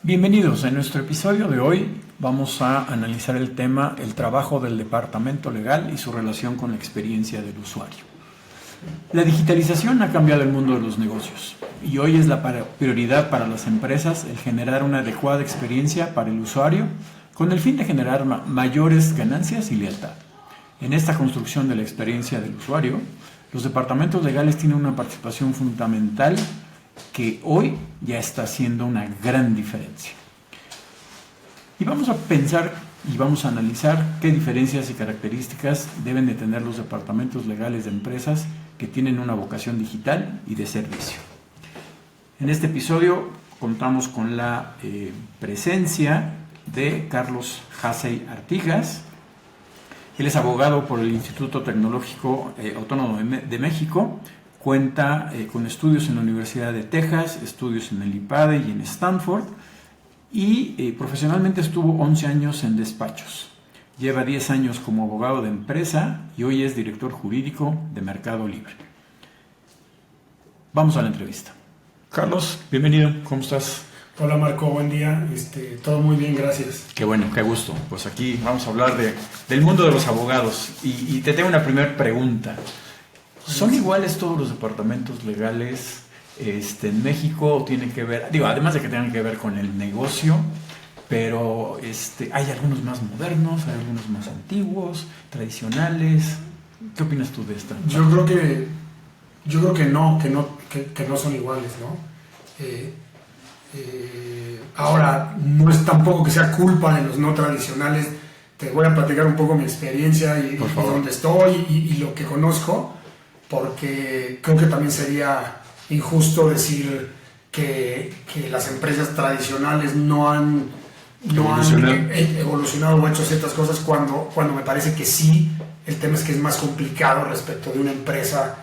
Bienvenidos. En nuestro episodio de hoy vamos a analizar el tema el trabajo del departamento legal y su relación con la experiencia del usuario. La digitalización ha cambiado el mundo de los negocios y hoy es la prioridad para las empresas el generar una adecuada experiencia para el usuario con el fin de generar mayores ganancias y lealtad. En esta construcción de la experiencia del usuario, los departamentos legales tienen una participación fundamental que hoy ya está haciendo una gran diferencia. Y vamos a pensar y vamos a analizar qué diferencias y características deben de tener los departamentos legales de empresas que tienen una vocación digital y de servicio. En este episodio contamos con la presencia de Carlos Hassey Artigas. Él es abogado por el Instituto Tecnológico Autónomo de México. Cuenta con estudios en la Universidad de Texas, estudios en el IPADE y en Stanford, y profesionalmente estuvo 11 años en despachos. Lleva 10 años como abogado de empresa y hoy es director jurídico de Mercado Libre. Vamos a la entrevista. Carlos, bienvenido, ¿cómo estás? Hola Marco, buen día, todo muy bien, gracias. Qué bueno, qué gusto. Pues aquí vamos a hablar del mundo de los abogados y te tengo una primera pregunta. ¿Son iguales todos los departamentos legales en México? ¿O tiene que ver, además de que tengan que ver con el negocio, pero hay algunos más modernos, hay algunos más antiguos, tradicionales? ¿Qué opinas tú de esta? Yo creo que no son iguales, ¿no? Ahora, no es tampoco que sea culpa de los no tradicionales. Te voy a platicar un poco mi experiencia y dónde estoy y lo que conozco, porque creo que también sería injusto decir que las empresas tradicionales no han evolucionado o hecho ciertas cosas cuando me parece que sí. El tema es que es más complicado respecto de una empresa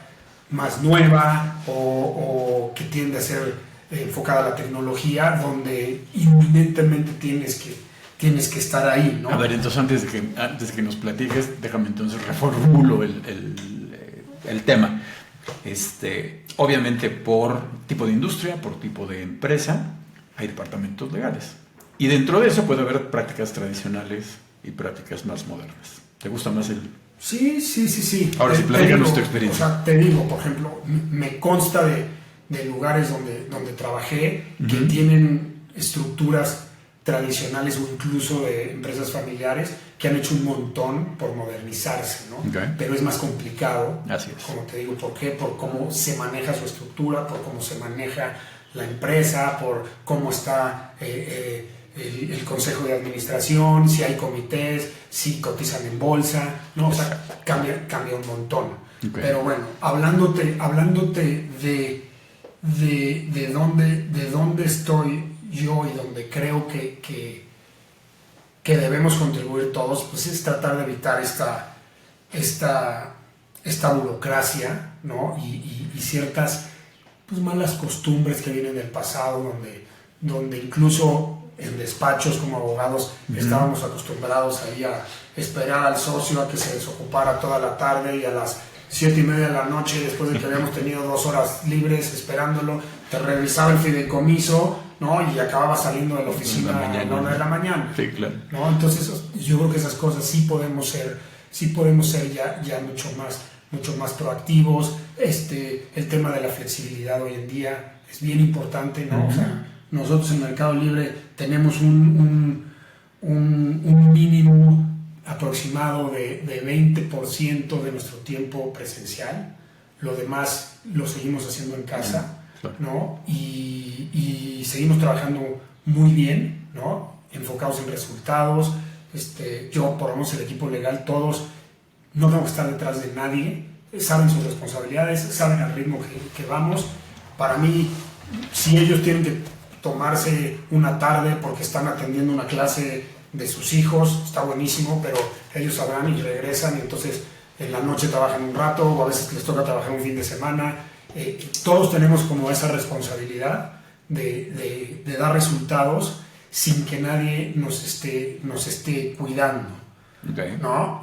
más nueva o que tiende a ser enfocada a la tecnología, donde inminentemente tienes que estar ahí, ¿no? A ver, entonces antes de que nos platiques, déjame entonces reformulo el tema. Obviamente por tipo de industria, por tipo de empresa, hay departamentos legales. Y dentro de eso puede haber prácticas tradicionales y prácticas más modernas. ¿Te gusta más el...? Sí. Ahora sí, platícanos tu experiencia. O sea, te digo, por ejemplo, me consta de lugares donde trabajé que tienen estructuras tradicionales o incluso de empresas familiares que han hecho un montón por modernizarse, ¿no? Okay. Pero es más complicado. Así es. Como te digo, ¿por qué? Por cómo se maneja su estructura, por cómo se maneja la empresa, por cómo está el consejo de administración, si hay comités, si cotizan en bolsa, ¿no? O sea, cambia un montón. Okay. Pero bueno, hablándote de dónde estoy yo y donde creo que debemos contribuir todos, pues es tratar de evitar esta burocracia, ¿no? y ciertas pues malas costumbres que vienen del pasado, donde incluso en despachos como abogados estábamos acostumbrados ahí a esperar al socio a que se desocupara toda la tarde y a las 7:30 de la noche, después de que habíamos tenido 2 horas libres esperándolo, te revisaba el fideicomiso, ¿no? Y acababa saliendo de la oficina a la 1 de la mañana. Sí, claro. ¿No? Entonces yo creo que esas cosas sí podemos ser ya mucho más proactivos. El tema de la flexibilidad hoy en día es bien importante, ¿no? O sea, nosotros en Mercado Libre tenemos un mínimo aproximado de 20% de nuestro tiempo presencial. Lo demás lo seguimos haciendo en casa, ¿no? Y seguimos trabajando muy bien, ¿no? Enfocados en resultados. Yo, por lo menos el equipo legal, todos no tengo que estar detrás de nadie, saben sus responsabilidades, saben el ritmo que vamos. Para mí, si ellos tienen que tomarse una tarde porque están atendiendo una clase de sus hijos, está buenísimo, pero ellos sabrán y regresan, y entonces en la noche trabajan un rato, o a veces les toca trabajar un fin de semana. Todos tenemos como esa responsabilidad de dar resultados sin que nadie nos esté cuidando. Okay. ¿No?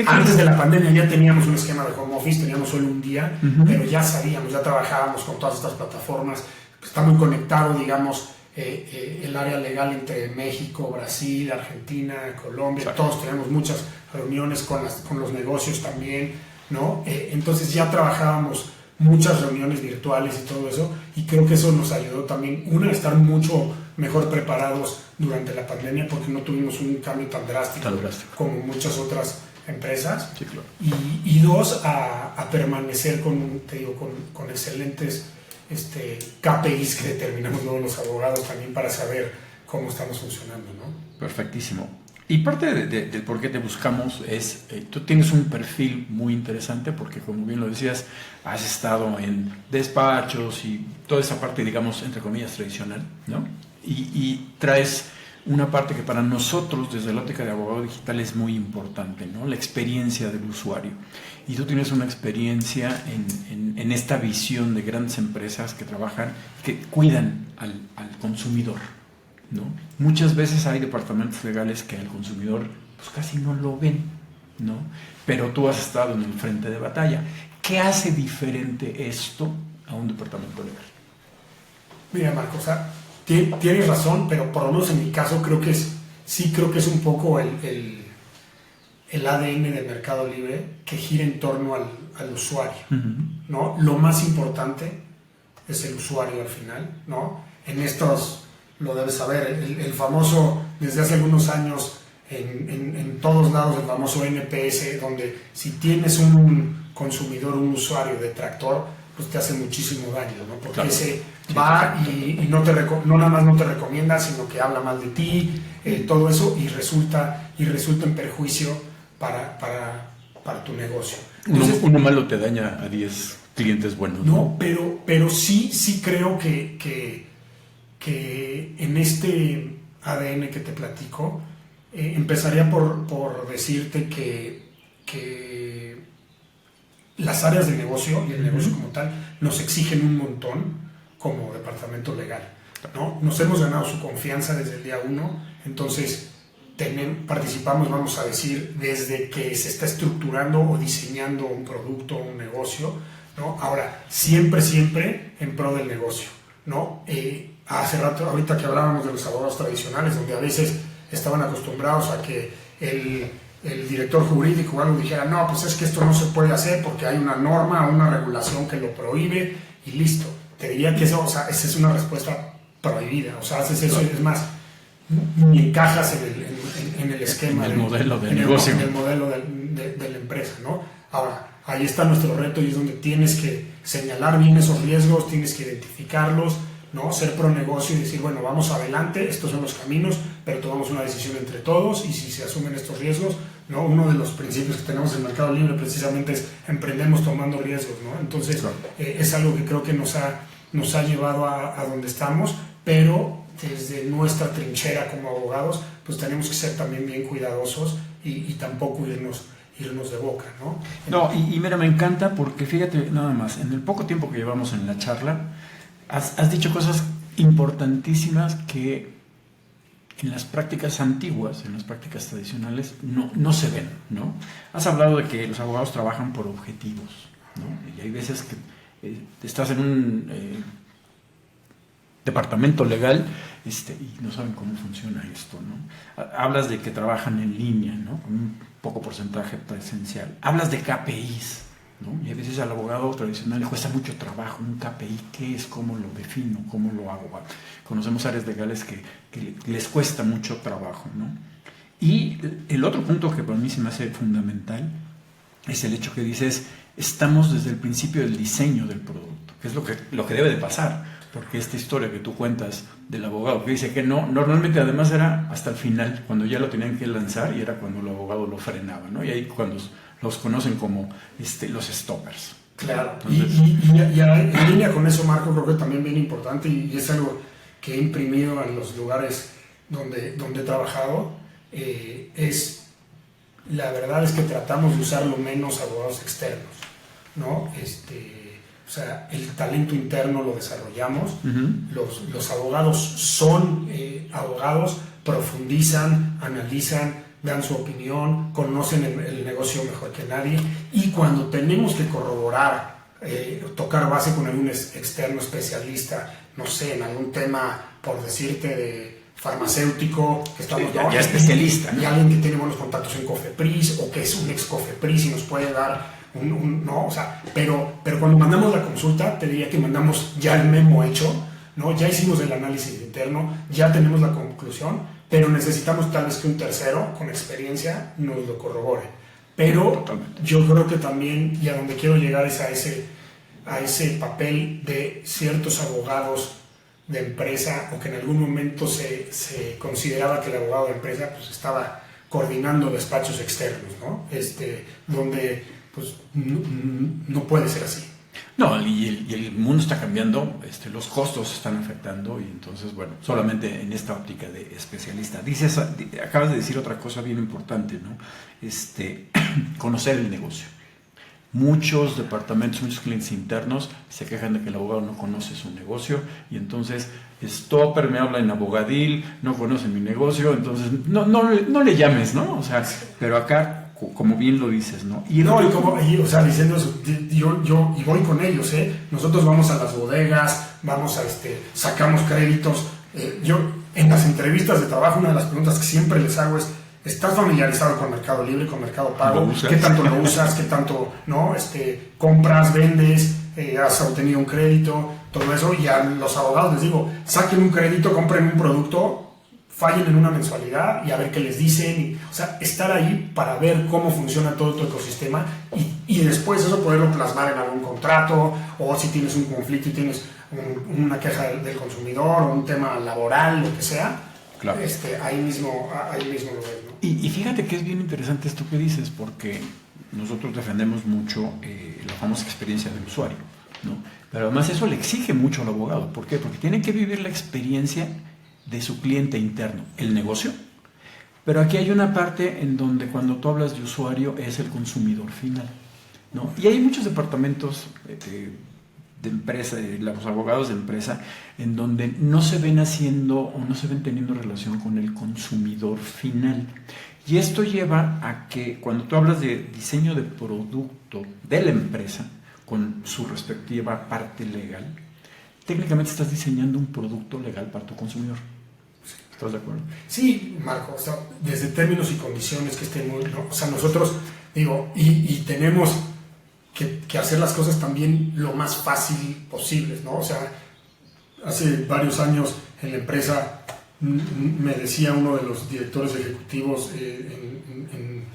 Antes de la pandemia ya teníamos un esquema de home office, teníamos solo un día, pero ya sabíamos, ya trabajábamos con todas estas plataformas, está muy conectado, digamos, el área legal entre México, Brasil, Argentina, Colombia. Exacto. Todos tenemos muchas reuniones con los negocios también, ¿no? Entonces ya trabajábamos muchas reuniones virtuales y todo eso, y creo que eso nos ayudó también, a estar mucho mejor preparados durante la pandemia, porque no tuvimos un cambio tan drástico como muchas otras empresas. Sí, claro. Y dos, a permanecer con excelentes KPIs que determinamos luego los abogados también para saber cómo estamos funcionando, ¿no? Perfectísimo. Y parte del por qué te buscamos es, tú tienes un perfil muy interesante porque, como bien lo decías, has estado en despachos y toda esa parte, digamos, entre comillas, tradicional, ¿no? Y traes una parte que para nosotros, desde la óptica de abogado digital, es muy importante, ¿no? La experiencia del usuario. Y tú tienes una experiencia en esta visión de grandes empresas que trabajan, que cuidan al consumidor, ¿no? Muchas veces hay departamentos legales que al consumidor pues casi no lo ven, ¿no? Pero tú has estado en el frente de batalla. ¿Qué hace diferente esto a un departamento legal? Mira, Marco, o sea, tienes razón, pero por lo menos en mi caso creo que es un poco el ADN del Mercado Libre que gira en torno al usuario, ¿no? Lo más importante es el usuario al final, ¿no? En estos, lo debes saber, el famoso, desde hace algunos años, en todos lados, el famoso NPS, donde si tienes un consumidor, un usuario detractor, pues te hace muchísimo daño, ¿no? Porque claro, ese va y no nada más no te recomienda, sino que habla mal de ti, todo eso, y resulta en perjuicio para tu negocio. Entonces, uno malo te daña a 10 clientes buenos. No, pero sí creo que en este ADN que te platico, empezaría por decirte que las áreas de negocio y el negocio como tal nos exigen un montón como departamento legal, ¿no? Nos hemos ganado su confianza desde el día 1, entonces participamos, vamos a decir, desde que se está estructurando o diseñando un producto o un negocio, ¿no? Ahora, siempre en pro del negocio, ¿no? Hace rato, ahorita que hablábamos de los abogados tradicionales, donde a veces estaban acostumbrados a que el director jurídico o algo dijera, no, pues es que esto no se puede hacer porque hay una norma o una regulación que lo prohíbe y listo. Te diría que eso, o sea, esa es una respuesta prohibida, o sea, haces eso y es más, ni encajas en el esquema, en el modelo de negocio, en el modelo de la empresa, ¿no? Ahora, ahí está nuestro reto y es donde tienes que señalar bien esos riesgos, tienes que identificarlos, ¿no? Ser pro negocio y decir, bueno, vamos adelante, estos son los caminos, pero tomamos una decisión entre todos y si se asumen estos riesgos, ¿no? Uno de los principios que tenemos en el Mercado Libre precisamente es emprendemos tomando riesgos, ¿no? Entonces, claro, es algo que creo que nos ha llevado a donde estamos, pero desde nuestra trinchera como abogados, pues tenemos que ser también bien cuidadosos y tampoco irnos de boca, ¿no? No, y mira, me encanta porque fíjate nada más, en el poco tiempo que llevamos en la charla, has dicho cosas importantísimas que en las prácticas antiguas, en las prácticas tradicionales, no se ven, ¿no? Has hablado de que los abogados trabajan por objetivos, ¿no? Y hay veces que estás en un departamento legal y no saben cómo funciona esto, ¿no? Hablas de que trabajan en línea, ¿no? Con un poco porcentaje presencial. Hablas de KPIs, ¿no? Y a veces al abogado tradicional le cuesta mucho trabajo un KPI. ¿Qué es? ¿Cómo lo defino? ¿Cómo lo hago? Conocemos áreas legales que les cuesta mucho trabajo, ¿no? Y el otro punto que para mí se me hace fundamental es el hecho que dices, estamos desde el principio del diseño del producto, que es lo que debe de pasar. Porque esta historia que tú cuentas del abogado que dice que no, normalmente además era hasta el final, cuando ya lo tenían que lanzar y era cuando el abogado lo frenaba, ¿no? Y ahí cuando los conocen como los stoppers. Claro, y en línea con eso, Marco, creo que también bien importante y es algo que he imprimido en los lugares donde he trabajado, la verdad es que tratamos de usar lo menos abogados externos, ¿no? O sea, el talento interno lo desarrollamos, los abogados son abogados, profundizan, analizan, dan su opinión, conocen el negocio mejor que nadie y cuando tenemos que corroborar tocar base con algún externo especialista, no sé, en algún tema, por decirte, de farmacéutico, que estamos ya especialista, ¿no? Y alguien que tiene buenos contactos en Cofepris o que es un ex Cofepris y nos puede dar no, o sea, pero cuando mandamos la consulta, te diría que mandamos ya el memo hecho, ¿no? Ya hicimos el análisis interno, ya tenemos la conclusión, pero necesitamos tal vez que un tercero con experiencia nos lo corrobore. Pero totalmente. Yo creo que también, y a donde quiero llegar es a ese papel de ciertos abogados de empresa, o que en algún momento se consideraba que el abogado de empresa pues estaba coordinando despachos externos, ¿no? Donde pues no puede ser así. No, y el mundo está cambiando, los costos se están afectando, y entonces, bueno, solamente en esta óptica de especialista. Acabas de decir otra cosa bien importante, ¿no? Conocer el negocio. Muchos departamentos, muchos clientes internos se quejan de que el abogado no conoce su negocio, y entonces Stopper me habla en abogadil, no conoce mi negocio, entonces no le llames, ¿no? O sea, pero acá, como bien lo dices, ¿no? O sea, diciendo eso, yo y voy con ellos, ¿eh? Nosotros vamos a las bodegas, vamos a sacamos créditos. Yo en las entrevistas de trabajo, una de las preguntas que siempre les hago es: ¿estás familiarizado con Mercado Libre, con Mercado Pago? ¿Qué tanto lo usas? ¿Qué tanto, no? Compras, vendes, has obtenido un crédito, todo eso? Y a los abogados les digo: saquen un crédito, compren un producto, fallen en una mensualidad y a ver qué les dicen. O sea, estar ahí para ver cómo funciona todo tu ecosistema y después eso poderlo plasmar en algún contrato, o si tienes un conflicto y tienes una queja del consumidor o un tema laboral, lo que sea. Claro. Ahí mismo lo ves, ¿no? Y fíjate que es bien interesante esto que dices, porque nosotros defendemos mucho la famosa experiencia del usuario, ¿no? Pero además eso le exige mucho al abogado. ¿Por qué? Porque tiene que vivir la experiencia de su cliente interno, el negocio. Pero aquí hay una parte en donde cuando tú hablas de usuario es el consumidor final, ¿no? Y hay muchos departamentos de empresa, los abogados de empresa, en donde no se ven haciendo o no se ven teniendo relación con el consumidor final. Y esto lleva a que cuando tú hablas de diseño de producto de la empresa, con su respectiva parte legal, técnicamente estás diseñando un producto legal para tu consumidor. ¿Estás de acuerdo? Sí, Marco, o sea, desde términos y condiciones que estén, ¿no? O sea, nosotros, digo, y tenemos que hacer las cosas también lo más fácil posibles, ¿no? O sea, hace varios años en la empresa me decía uno de los directores ejecutivos en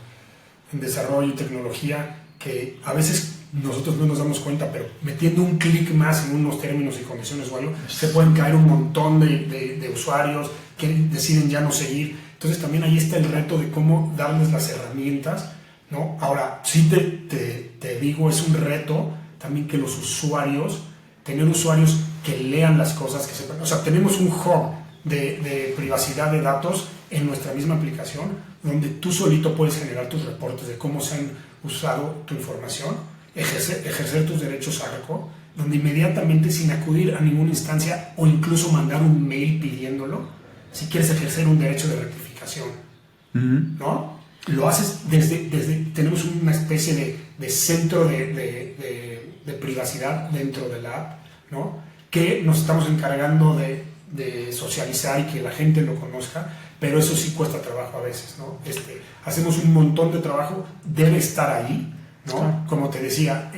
desarrollo y tecnología que a veces nosotros no nos damos cuenta, pero metiendo un clic más en unos términos y condiciones o algo, se pueden caer un montón de usuarios que deciden ya no seguir. Entonces también ahí está el reto de cómo darles las herramientas, ¿no? Ahora, sí te digo, es un reto también que los usuarios, tener usuarios que lean las cosas, que sepan. O sea, tenemos un hub de privacidad de datos en nuestra misma aplicación, donde tú solito puedes generar tus reportes de cómo se han usado tu información, ejercer tus derechos ARCO, donde inmediatamente, sin acudir a ninguna instancia o incluso mandar un mail pidiéndolo, si quieres ejercer un derecho de rectificación, ¿no? Lo haces tenemos una especie de centro de privacidad dentro de la app, ¿no? Que nos estamos encargando de socializar y que la gente lo conozca, pero eso sí cuesta trabajo a veces, ¿no? Hacemos un montón de trabajo, debe estar ahí, ¿no? Claro. Como te decía,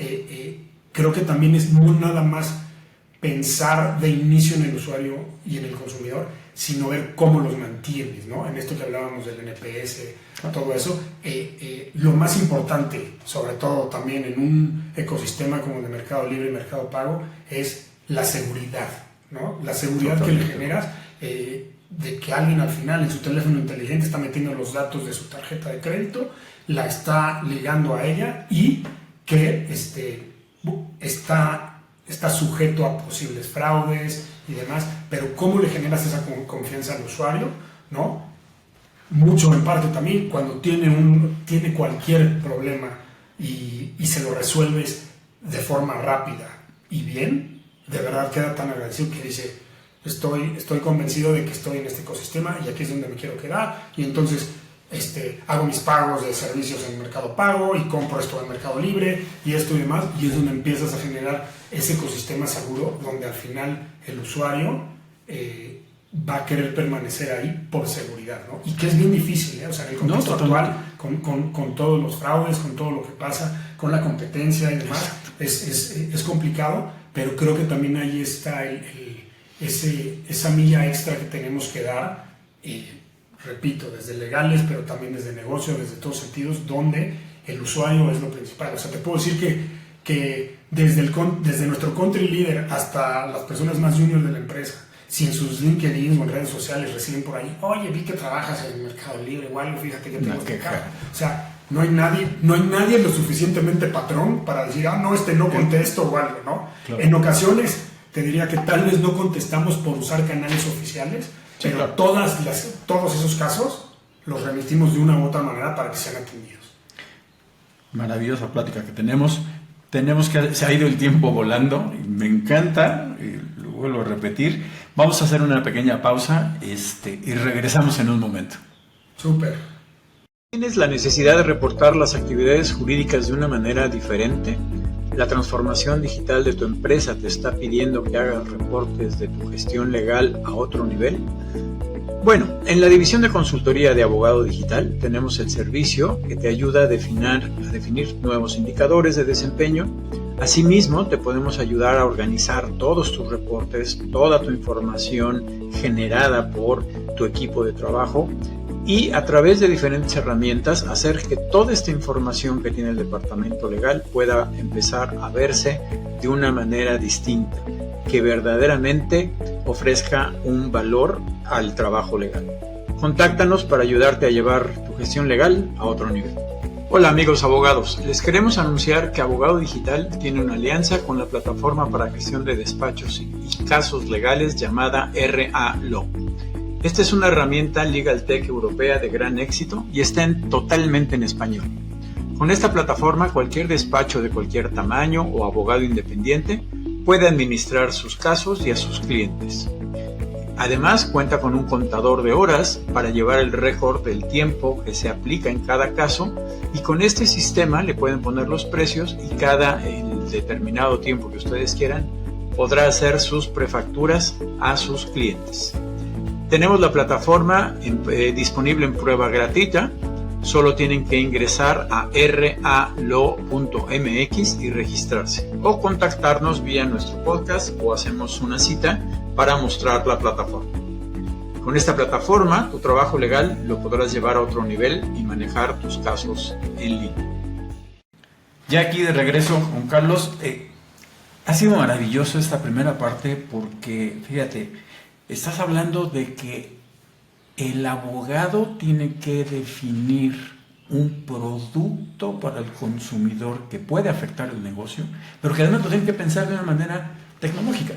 creo que también es no nada más pensar de inicio en el usuario y en el consumidor, sino ver cómo los mantienes, ¿no? En esto que hablábamos del NPS, todo eso. Lo más importante, sobre todo también en un ecosistema como el de Mercado Libre y Mercado Pago, es la seguridad, ¿no? La seguridad que le generas de que alguien al final en su teléfono inteligente está metiendo los datos de su tarjeta de crédito, la está ligando a ella y que está sujeto a posibles fraudes y demás, pero ¿cómo le generas esa confianza al usuario? ¿No? Mucho en parte también cuando tiene cualquier problema y se lo resuelves de forma rápida y bien, de verdad queda tan agradecido que dice: estoy convencido de que estoy en este ecosistema y aquí es donde me quiero quedar, y entonces hago mis pagos de servicios en Mercado Pago y compro esto en Mercado Libre y esto y demás, y es donde empiezas a generar ese ecosistema seguro donde al final el usuario va a querer permanecer ahí por seguridad, ¿no? Y que es bien difícil, o sea, en el contexto actual, con todos los fraudes, con todo lo que pasa, con la competencia y demás, es complicado, pero creo que también ahí está esa milla extra que tenemos que dar, repito, desde legales, pero también desde negocio, desde todos sentidos, donde el usuario es lo principal. O sea, te puedo decir que desde nuestro country leader hasta las personas más junior de la empresa, si en sus LinkedIn o en redes sociales reciben por ahí, oye, vi que trabajas en el Mercado Libre, igual fíjate que tengo que quejar. O sea, no hay nadie lo suficientemente patrón para decir, no, no contesto o algo, ¿no? Claro. En ocasiones te diría que tal vez no contestamos por usar canales oficiales, sí, pero claro, todos esos casos los remitimos de una u otra manera para que sean atendidos. Maravillosa plática que tenemos. Se ha ido el tiempo volando, y me encanta, y lo vuelvo a repetir. Vamos a hacer una pequeña pausa y regresamos en un momento. Súper. ¿Tienes la necesidad de reportar las actividades jurídicas de una manera diferente? ¿La transformación digital de tu empresa te está pidiendo que hagas reportes de tu gestión legal a otro nivel? Bueno, en la división de consultoría de Abogado Digital tenemos el servicio que te ayuda a definir nuevos indicadores de desempeño. Asimismo, te podemos ayudar a organizar todos tus reportes, toda tu información generada por tu equipo de trabajo y a través de diferentes herramientas hacer que toda esta información que tiene el departamento legal pueda empezar a verse de una manera distinta, que verdaderamente ofrezca un valor al trabajo legal. Contáctanos para ayudarte a llevar tu gestión legal a otro nivel. Hola amigos abogados, les queremos anunciar que Abogado Digital tiene una alianza con la plataforma para gestión de despachos y casos legales llamada RA Law. Esta es una herramienta Legal Tech europea de gran éxito y está totalmente en español. Con esta plataforma cualquier despacho de cualquier tamaño o abogado independiente puede administrar sus casos y a sus clientes. Además, cuenta con un contador de horas para llevar el récord del tiempo que se aplica en cada caso y con este sistema le pueden poner los precios y cada determinado tiempo que ustedes quieran podrá hacer sus prefacturas a sus clientes. Tenemos la plataforma disponible en prueba gratuita. Solo tienen que ingresar a ralo.mx y registrarse o contactarnos vía nuestro podcast o hacemos una cita para mostrar la plataforma. Con esta plataforma, tu trabajo legal lo podrás llevar a otro nivel y manejar tus casos en línea. Ya aquí de regreso, Juan Carlos, ha sido maravilloso esta primera parte porque, fíjate, estás hablando de que el abogado tiene que definir un producto para el consumidor que puede afectar el negocio, pero que además lo tiene que pensar de una manera tecnológica,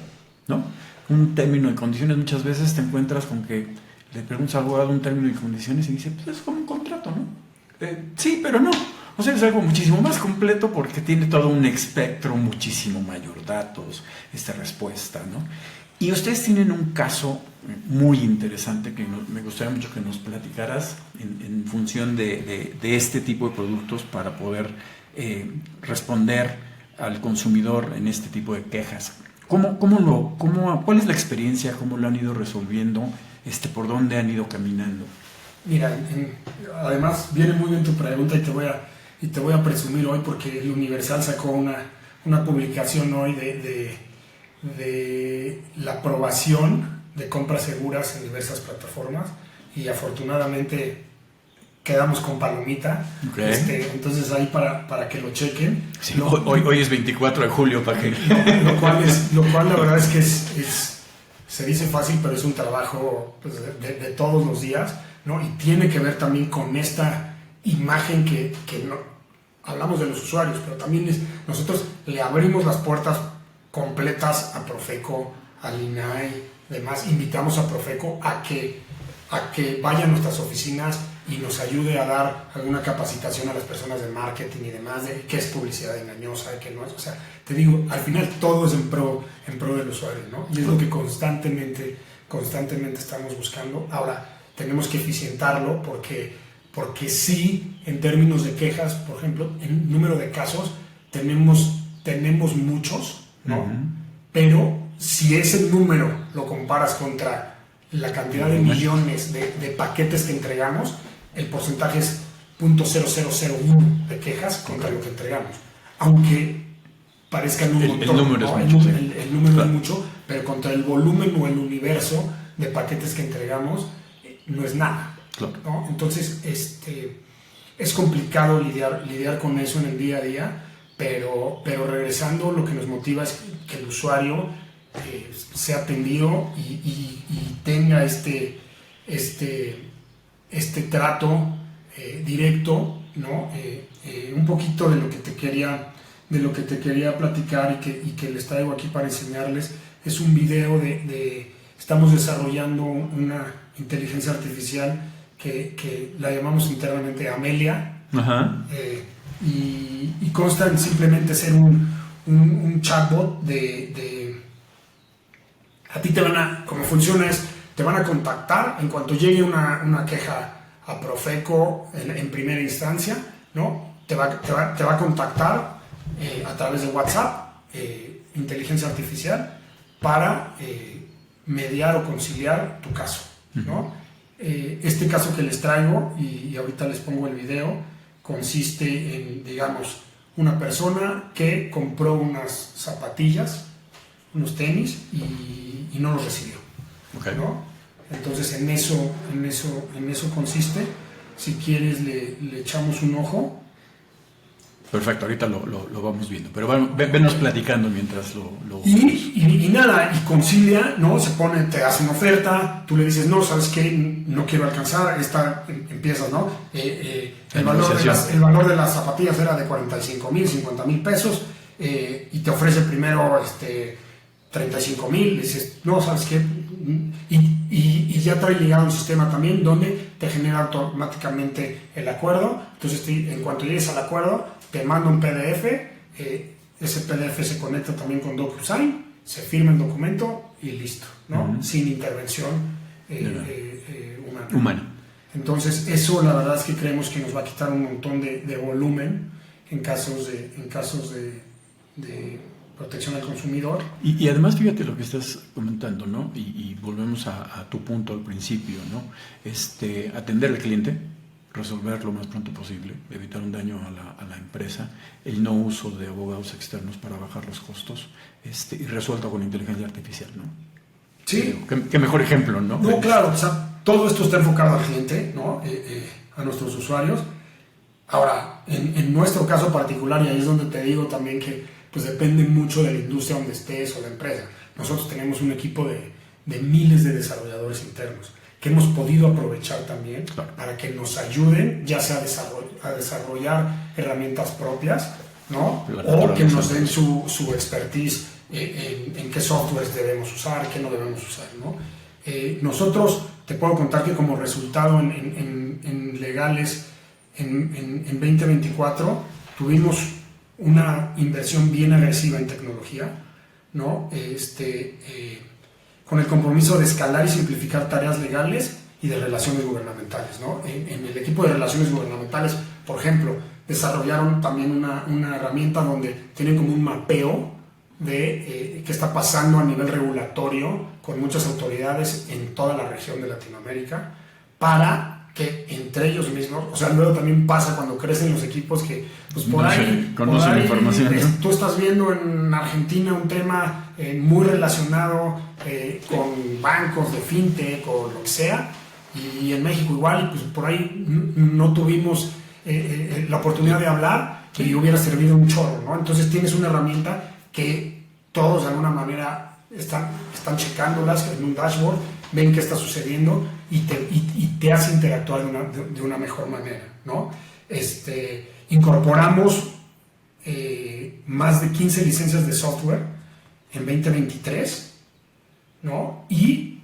¿no? Un término y condiciones, muchas veces te encuentras con que le preguntas al abogado un término y condiciones y dice, pues es como un contrato, ¿no? Sí, pero no. O sea, es algo muchísimo más completo porque tiene todo un espectro muchísimo mayor, datos, respuesta, ¿no? Y ustedes tienen un caso muy interesante que me gustaría mucho que nos platicaras en función de este tipo de productos para poder responder al consumidor en este tipo de quejas. ¿Cuál es la experiencia? ¿Cómo lo han ido resolviendo? ¿Por dónde han ido caminando? Mira, además viene muy bien tu pregunta y te voy a presumir hoy porque el Universal sacó una publicación hoy de la aprobación de compras seguras en diversas plataformas y afortunadamente quedamos con palomita. Okay. Entonces ahí para que lo chequen. Sí, hoy es 24 de julio para que... Lo cual la verdad es que se dice fácil, pero es un trabajo pues, de todos los días, ¿no? Y tiene que ver también con esta imagen que no, hablamos de los usuarios, pero también nosotros le abrimos las puertas completas a Profeco, al INAI, demás. Invitamos a Profeco a que vaya a nuestras oficinas y nos ayude a dar alguna capacitación a las personas de marketing y demás, de qué es publicidad engañosa, qué no es. O sea, te digo, al final todo es en pro del usuario, ¿no? Y es lo que constantemente estamos buscando. Ahora, tenemos que eficientarlo porque porque sí, en términos de quejas, por ejemplo, en número de casos, tenemos muchos, ¿no? Uh-huh. Pero si ese número lo comparas contra la cantidad de millones de paquetes que entregamos, el porcentaje es 0.0001 de quejas contra lo que entregamos. Aunque parezca un montón, el número, ¿no? es mucho, el número es mucho, pero contra el volumen o el universo de paquetes que entregamos no es nada. Claro. ¿No? Entonces, es complicado lidiar con eso en el día a día, pero regresando, lo que nos motiva es que el usuario sea atendido y tenga este trato directo, ¿no? Un poquito de lo que te quería platicar y que les traigo aquí para enseñarles es un video estamos desarrollando una inteligencia artificial que la llamamos internamente Amelia. Ajá. Y consta en simplemente ser un chatbot a ti como funciona es, te van a contactar en cuanto llegue una queja a Profeco en primera instancia, ¿no? Te va a contactar a través de WhatsApp, inteligencia artificial, para mediar o conciliar tu caso, ¿no? Este caso que les traigo, y ahorita les pongo el video, consiste en, digamos, una persona que compró unas zapatillas, unos tenis, y no los recibió. Okay. ¿No? Entonces en eso consiste. Si quieres le echamos un ojo. Perfecto, ahorita lo vamos viendo. Pero venos platicando mientras lo... Y nada, y concilia, ¿no? te hace una oferta, tú le dices, no, ¿sabes qué? No quiero alcanzar, empiezas, ¿no? El valor de las zapatillas era de 45,000, 50,000 pesos, y te ofrece primero 35,000, dices, no, ¿sabes qué? Y ya trae ligado un sistema también donde te genera automáticamente el acuerdo. Entonces, en cuanto llegues al acuerdo, te manda un PDF, ese PDF se conecta también con DocuSign, se firma el documento y listo, ¿no? Uh-huh. Sin intervención humana. Entonces, eso la verdad es que creemos que nos va a quitar un montón de volumen en casos de protección al consumidor. Y además, fíjate lo que estás comentando, ¿no? Y volvemos a tu punto al principio, ¿no? Atender al cliente, resolver lo más pronto posible, evitar un daño a la empresa, el no uso de abogados externos para bajar los costos, y resuelto con inteligencia artificial, ¿no? Sí. Qué mejor ejemplo, ¿no? No, claro, o sea, todo esto está enfocado al cliente, ¿no? A nuestros usuarios. Ahora, en nuestro caso particular, y ahí es donde te digo también que pues depende mucho de la industria donde estés o la empresa. Nosotros tenemos un equipo de miles de desarrolladores internos que hemos podido aprovechar también, claro, para que nos ayuden, ya sea a desarrollar herramientas propias, ¿no? O que nos den su expertise en qué softwares debemos usar, qué no debemos usar, ¿no? Nosotros, te puedo contar que como resultado en Legales, en 2024, tuvimos una inversión bien agresiva en tecnología, ¿no? Con el compromiso de escalar y simplificar tareas legales y de relaciones gubernamentales, ¿no? En el equipo de relaciones gubernamentales, por ejemplo, desarrollaron también una herramienta donde tienen como un mapeo de qué está pasando a nivel regulatorio con muchas autoridades en toda la región de Latinoamérica, para que entre ellos mismos, o sea, luego también pasa cuando crecen los equipos que pues por ahí información, ¿no? Tú estás viendo en Argentina un tema muy relacionado con bancos de fintech o lo que sea, y en México igual, y pues por ahí no tuvimos la oportunidad de hablar, que hubiera servido un chorro, ¿no? Entonces tienes una herramienta que todos de alguna manera están checándolas en un dashboard, ven qué está sucediendo y te hace interactuar de una mejor manera, ¿no? Incorporamos más de 15 licencias de software en 2023, ¿no? Y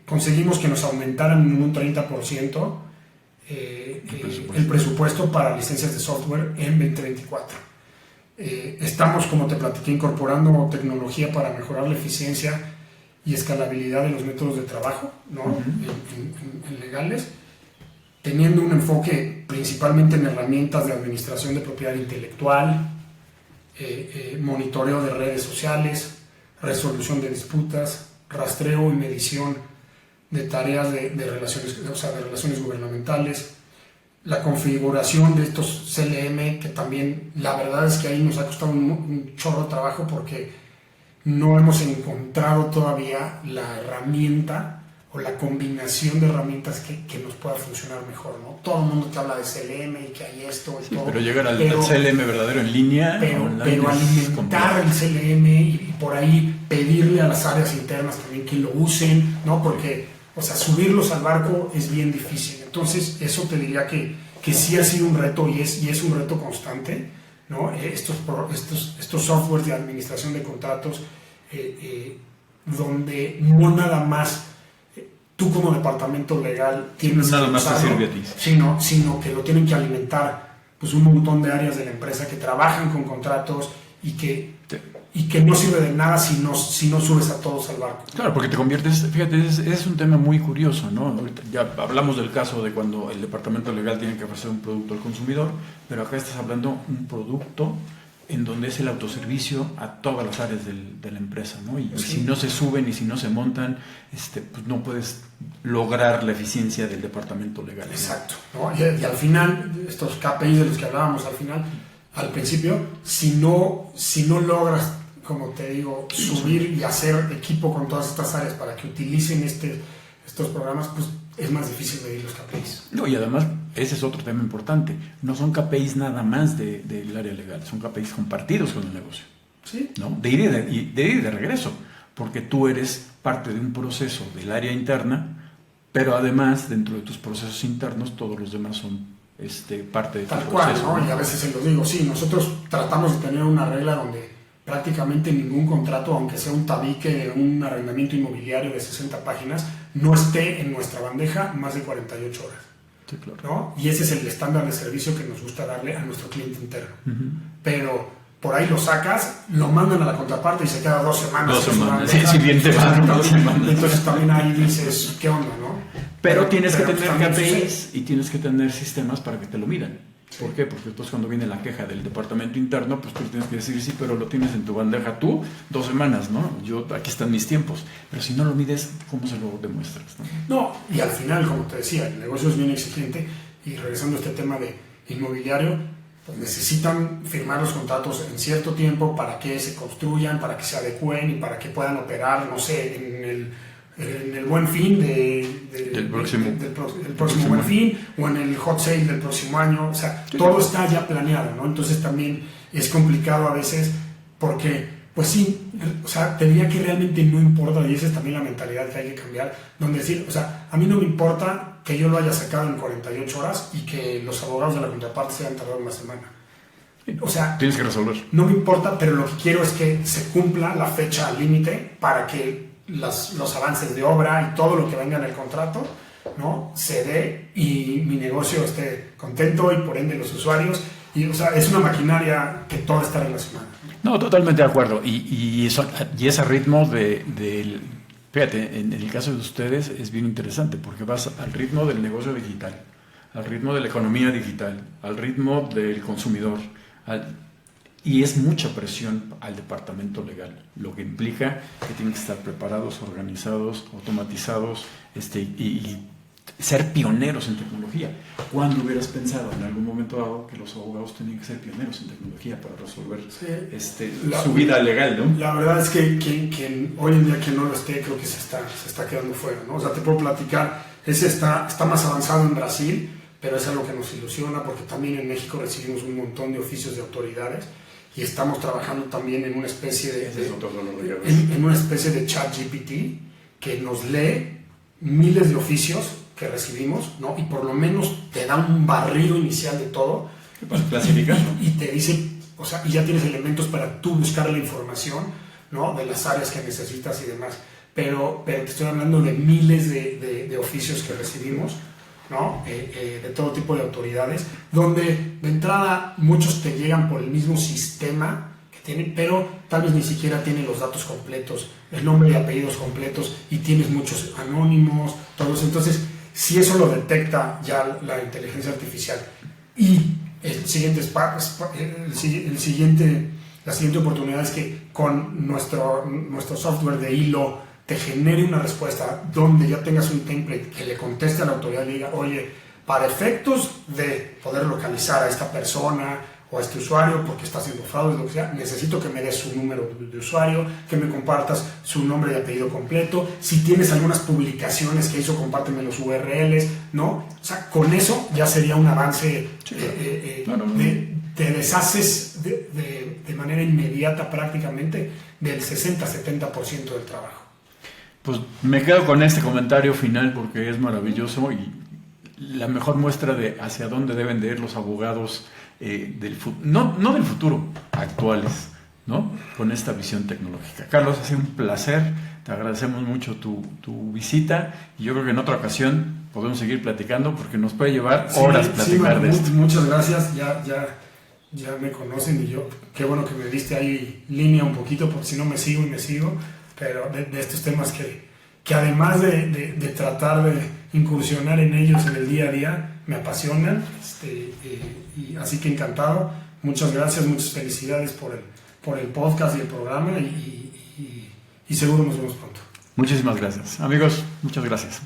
conseguimos que nos aumentaran en un 30% el presupuesto para licencias de software en 2024. Estamos, como te platiqué, incorporando tecnología para mejorar la eficiencia y escalabilidad de los métodos de trabajo, ¿no? Uh-huh. en Legales, teniendo un enfoque principalmente en herramientas de administración de propiedad intelectual, monitoreo de redes sociales, resolución de disputas, rastreo y medición de tareas de relaciones gubernamentales, la configuración de estos CLM, que también la verdad es que ahí nos ha costado un chorro de trabajo porque no hemos encontrado todavía la herramienta o la combinación de herramientas que nos pueda funcionar mejor, ¿no? Todo el mundo te habla de CLM y que hay esto y todo. Pero llegar al CLM verdadero en línea, pero alimentar el CLM y por ahí pedirle a las áreas internas también que lo usen, ¿no? Porque, o sea, subirlos al barco es bien difícil. Entonces, eso te diría que sí ha sido un reto y es un reto constante, ¿no? Estos softwares de administración de contratos, donde no nada más tú como departamento legal tienes nada que más usarlo, te sirve a ti, sino que lo tienen que alimentar pues un montón de áreas de la empresa que trabajan con contratos y que no sirve de nada si no subes a todos al barco. Claro, porque te conviertes, fíjate, es un tema muy curioso, ¿no? Ahorita ya hablamos del caso de cuando el departamento legal tiene que ofrecer un producto al consumidor, pero acá estás hablando un producto en donde es el autoservicio a todas las áreas de la empresa, ¿no? Y si no se suben y si no se montan, pues no puedes lograr la eficiencia del departamento legal, ¿no? Exacto, ¿no? Y al final, estos KPIs de los que hablábamos al principio, si no logras, como te digo, subir y hacer equipo con todas estas áreas para que utilicen estos programas, pues es más difícil medir los KPIs. No, y además, ese es otro tema importante. No son KPIs nada más del área legal, son KPIs compartidos con el negocio. ¿Sí? ¿No? De ir y de regreso, porque tú eres parte de un proceso del área interna, pero además, dentro de tus procesos internos, todos los demás son parte de tu Tal proceso. cual, ¿no? Y a veces se los digo, sí, nosotros tratamos de tener una regla donde prácticamente ningún contrato, aunque sea un tabique, un arrendamiento inmobiliario de 60 páginas, no esté en nuestra bandeja más de 48 horas. Sí, claro. ¿No? Y ese es el estándar de servicio que nos gusta darle a nuestro cliente interno. Uh-huh. Pero por ahí lo sacas, lo mandan a la contraparte y se queda 2 semanas. 2 semanas, sí, bien te van 2 semanas. Entonces también ahí dices, ¿qué onda, no? Pero tienes que tener KPIs KPIs y tienes que tener sistemas para que te lo midan. ¿Por qué? Porque después cuando viene la queja del departamento interno, pues tú tienes que decir, sí, pero lo tienes en tu bandeja tú 2 semanas, ¿no? Aquí están mis tiempos. Pero si no lo mides, ¿cómo se lo demuestras? No, y al final, como te decía, el negocio es bien exigente y regresando a este tema de inmobiliario, pues necesitan firmar los contratos en cierto tiempo para que se construyan, para que se adecúen y para que puedan operar, no sé, en el Buen Fin del próximo Buen Fin o en el hot sale del próximo año. O sea, todo está ya planeado, ¿no? Entonces también es complicado a veces porque, pues sí, o sea, te diría que realmente no importa, y esa es también la mentalidad que hay que cambiar, donde decir, o sea, a mí no me importa que yo lo haya sacado en 48 horas y que los abogados de la contraparte se hayan tardado una semana. O sea, tienes que resolver. No me importa, pero lo que quiero es que se cumpla la fecha límite para que los avances de obra y todo lo que venga en el contrato, ¿no?, se dé y mi negocio esté contento y por ende los usuarios. Y, o sea, es una maquinaria que todo está relacionado. No, totalmente de acuerdo. Y ese ritmo fíjate, en el caso de ustedes es bien interesante porque vas al ritmo del negocio digital, al ritmo de la economía digital, al ritmo del consumidor, y es mucha presión al departamento legal, lo que implica que tienen que estar preparados, organizados, automatizados, y ser pioneros en tecnología. ¿Cuándo hubieras pensado en algún momento dado que los abogados tenían que ser pioneros en tecnología para resolver su vida legal, ¿no? La verdad es que quien hoy en día que no lo esté, creo que se está quedando fuera, ¿no? O sea, te puedo platicar, ese está más avanzado en Brasil, pero es algo que nos ilusiona porque también en México recibimos un montón de oficios de autoridades y estamos trabajando también en una especie de chat GPT que nos lee miles de oficios que recibimos, ¿no? Y por lo menos te da un barrido inicial de todo. Pues clasificarlo. Y te dice, o sea, y ya tienes elementos para tú buscar la información, ¿no?, de las áreas que necesitas y demás. Pero te estoy hablando de miles de oficios que recibimos, ¿no?, de todo tipo de autoridades, donde de entrada muchos te llegan por el mismo sistema que tienen, pero tal vez ni siquiera tienen los datos completos, el nombre y apellidos completos, y tienes muchos anónimos, todos. Entonces, si eso lo detecta ya la inteligencia artificial y la siguiente oportunidad es que con nuestro software de hilo te genere una respuesta donde ya tengas un template que le conteste a la autoridad y diga, oye, para efectos de poder localizar a esta persona o a este usuario porque está haciendo fraude, lo que sea, necesito que me des su número de usuario, que me compartas su nombre y apellido completo, si tienes algunas publicaciones que hizo, compárteme los URLs, ¿no? O sea, con eso ya sería un avance, te deshaces de manera inmediata prácticamente del 60-70% del trabajo. Pues me quedo con este comentario final porque es maravilloso y la mejor muestra de hacia dónde deben de ir los abogados no del futuro, actuales, ¿no? Con esta visión tecnológica. Carlos, ha sido un placer, te agradecemos mucho tu visita y yo creo que en otra ocasión podemos seguir platicando porque nos puede llevar horas platicar de esto. Muchas gracias, ya me conocen y yo, qué bueno que me diste ahí línea un poquito porque si no me sigo, pero de estos temas que además de tratar de incursionar en ellos en el día a día, me apasionan, y así que encantado. Muchas gracias, muchas felicidades por el podcast y el programa y seguro nos vemos pronto. Muchísimas gracias. Amigos, muchas gracias.